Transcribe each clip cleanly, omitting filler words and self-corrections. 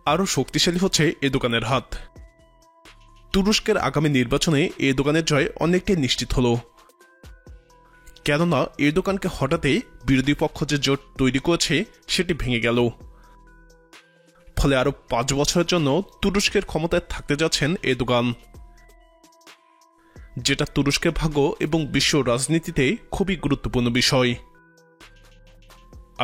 আরও শক্তিশালী হচ্ছে এ দোকানের হাত। তুরস্কের আগামী নির্বাচনে এ দোকানের জয় অনেকটাই নিশ্চিত হল, কেননা এ দোকানকে হঠাতে বিরোধী পক্ষ যে জোট তৈরি করেছে সেটি ভেঙে গেল। ফলে আরও 5 বছরের জন্য তুরস্কের ক্ষমতায় থাকতে যাচ্ছেন এ দোকান, যেটা তুরস্কের ভাগ্য এবং বিশ্ব রাজনীতিতে খুবই গুরুত্বপূর্ণ বিষয়।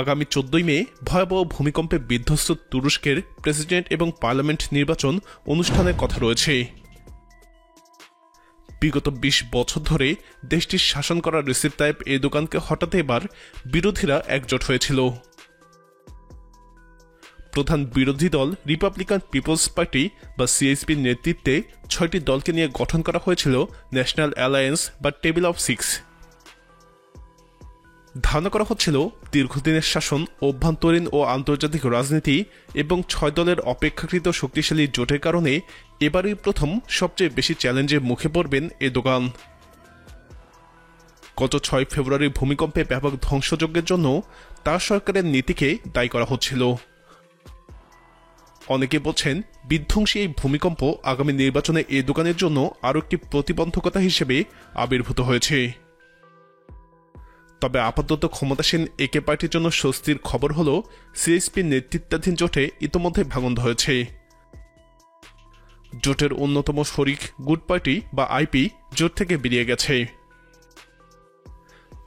আগামী 14 মে ভয়াবহ ভূমিকম্পে বিধ্বস্ত তুরস্কের প্রেসিডেন্ট এবং পার্লামেন্ট নির্বাচন অনুষ্ঠানের কথা রয়েছে। বিগত 20 বছর ধরে দেশটির শাসন করা রিসেপ তাইপ এরদোগানকে হঠাৎ এবার বিরোধীরা একজোট হয়েছিল। প্রধান বিরোধী দল রিপাবলিকান পিপলস পার্টি বা সিএসপির নেতৃত্বে 6টি দলকে নিয়ে গঠন করা হয়েছিল ন্যাশনাল অ্যালায়েন্স বা টেবিল অফ 6। ধারণা করা হচ্ছিল দীর্ঘদিনের শাসন, অভ্যন্তরীণ ও আন্তর্জাতিক রাজনীতি এবং 6 দলের অপেক্ষাকৃত শক্তিশালী জোটের কারণে এবারই প্রথম সবচেয়ে বেশি চ্যালেঞ্জের মুখে পড়বেন এরদোগান। গত 6 ফেব্রুয়ারি ভূমিকম্পে ব্যাপক ধ্বংসযজ্ঞের জন্য তার সরকারের নীতিকে দায়ী করা হচ্ছিল। অনেকে বলছেন বিধ্বংসী এই ভূমিকম্প আগামী নির্বাচনে এরদোগানের জন্য আরও একটি প্রতিবন্ধকতা হিসেবে আবির্ভূত হয়েছে। তবে আপাতত ক্ষমতাসীন একে পার্টির জন্য স্বস্তির খবর হল সিএসপির নেতৃত্বাধীন জোটে ইতোমধ্যে ভাঙন হয়েছে। জোটের অন্যতম শরিক গুড পার্টি বা আইপি জোট থেকে বেরিয়ে গেছে।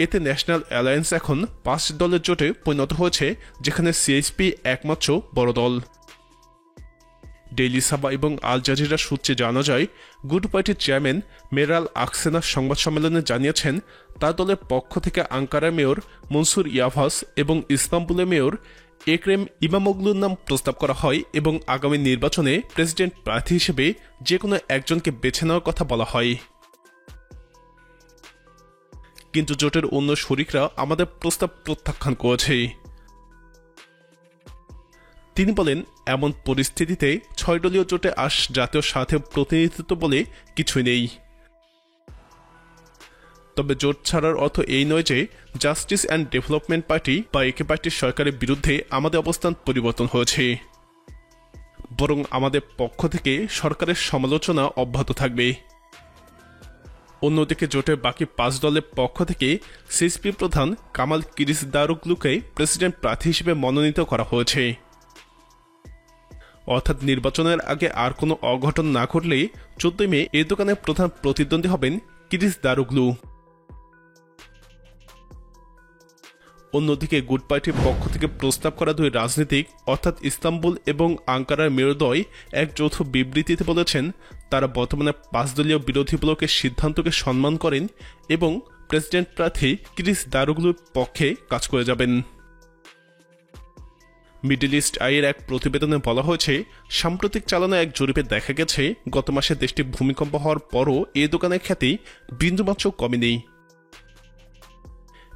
এতে ন্যাশনাল অ্যালায়েন্স এখন 5 দলের জোটে পরিণত হয়েছে, যেখানে সিএসপি একমাত্র বড় দল। ডেইলি সাবা এবং আল জাজিরা সূত্রে জানা যায়, গুড পার্টির চেয়ারম্যান মেরাল আকসেনা সংবাদ সম্মেলনে জানিয়েছেন তার দলের পক্ষ থেকে আঙ্কারার মেয়র মনসুর ইয়াভাস এবং ইস্তাম্বুলের মেয়র একরেম ইমামোগলুর নাম প্রস্তাব করা হয় এবং আগামী নির্বাচনে প্রেসিডেন্ট প্রার্থী হিসেবে যে কোনো একজনকে বেছে নেওয়ার কথা বলা হয়। কিন্তু জোটের অন্য শরিকরা আমাদের প্রস্তাব প্রত্যাখ্যান করেছে। তিনি বলেন, এমন পরিস্থিতিতে 6 দলীয় জোটে জাতীয় স্বার্থে প্রতিনিধিত্ব বলে কিছুই নেই। তবে জোট ছাড়ার অর্থ এই নয় যে জাস্টিস অ্যান্ড ডেভেলপমেন্ট পার্টি বা একে পার্টির সরকারের বিরুদ্ধে আমাদের অবস্থান পরিবর্তন হয়েছে, বরং আমাদের পক্ষ থেকে সরকারের সমালোচনা অব্যাহত থাকবে। অন্যদিকে জোটের বাকি 5 দলের পক্ষ থেকে সিএসপি প্রধান কামাল কিলিচদারোগলুকে প্রেসিডেন্ট প্রার্থী হিসেবে মনোনীত করা হয়েছে। অর্থাৎ নির্বাচনের আগে আর কোনো অঘটন না ঘটলে 14 মে এরদোগানের প্রধান প্রতিদ্বন্দ্বী হবেন কিলিচদারোগলু। অন্যদিকে গুড পার্টির পক্ষ থেকে প্রস্তাব করা 2 রাজনীতিক অর্থাৎ ইস্তাম্বুল এবং আঙ্কারার মেয়রদ্বয় এক যৌথ বিবৃতিতে বলেছেন তারা বর্তমানে 5 দলীয় বিরোধী ব্লকের সিদ্ধান্তকে সম্মান করেন এবং প্রেসিডেন্ট প্রার্থী কিলিচদারোগলুর পক্ষে কাজ করে যাবেন। মিডল ইস্ট আইয়ের এক প্রতিবেদনে বলা হয়েছে, সাম্প্রতিক চালানো এক জরিপে দেখা গেছে গত মাসে দেশটি ভূমিকম্প হওয়ার পরও এরদোগানের খ্যাতি বিন্দুমাত্র কমেনি।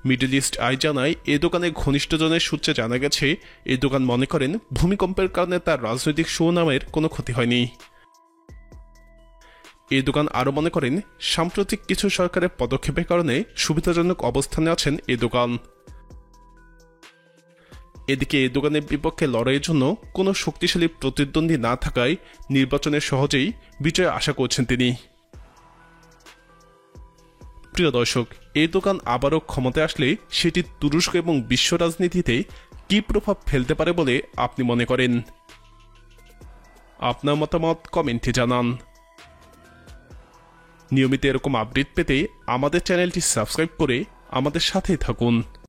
মিডল ইস্ট আই জানায় এরদোগানের ঘনিষ্ঠজনের সূত্রে জানা গেছে এরদোগান মনে করেন ভূমিকম্পের কারণে তার রাজনৈতিক সুনামের কোনো ক্ষতি হয়নি। এরদোগান আরও মনে করেন সাম্প্রতিক কিছু সরকারের পদক্ষেপের কারণে সুবিধাজনক অবস্থানে আছেন এরদোগান। এদিকে এরদোগানের বিপক্ষে লড়াইয়ের জন্য কোনো শক্তিশালী প্রতিদ্বন্দ্বী না থাকায় নির্বাচনে সহজেই বিজয় আশা করছেন তিনি। প্রিয় দর্শক, এরদোগান আবারও ক্ষমতায় আসলে সেটি তুরস্ক এবং বিশ্ব রাজনীতিতে কী প্রভাব ফেলতে পারে বলে আপনি মনে করেন? আপনার মতামত কমেন্টে জানান। নিয়মিত এরকম আপডেট পেতে আমাদের চ্যানেলটি সাবস্ক্রাইব করে আমাদের সাথেই থাকুন।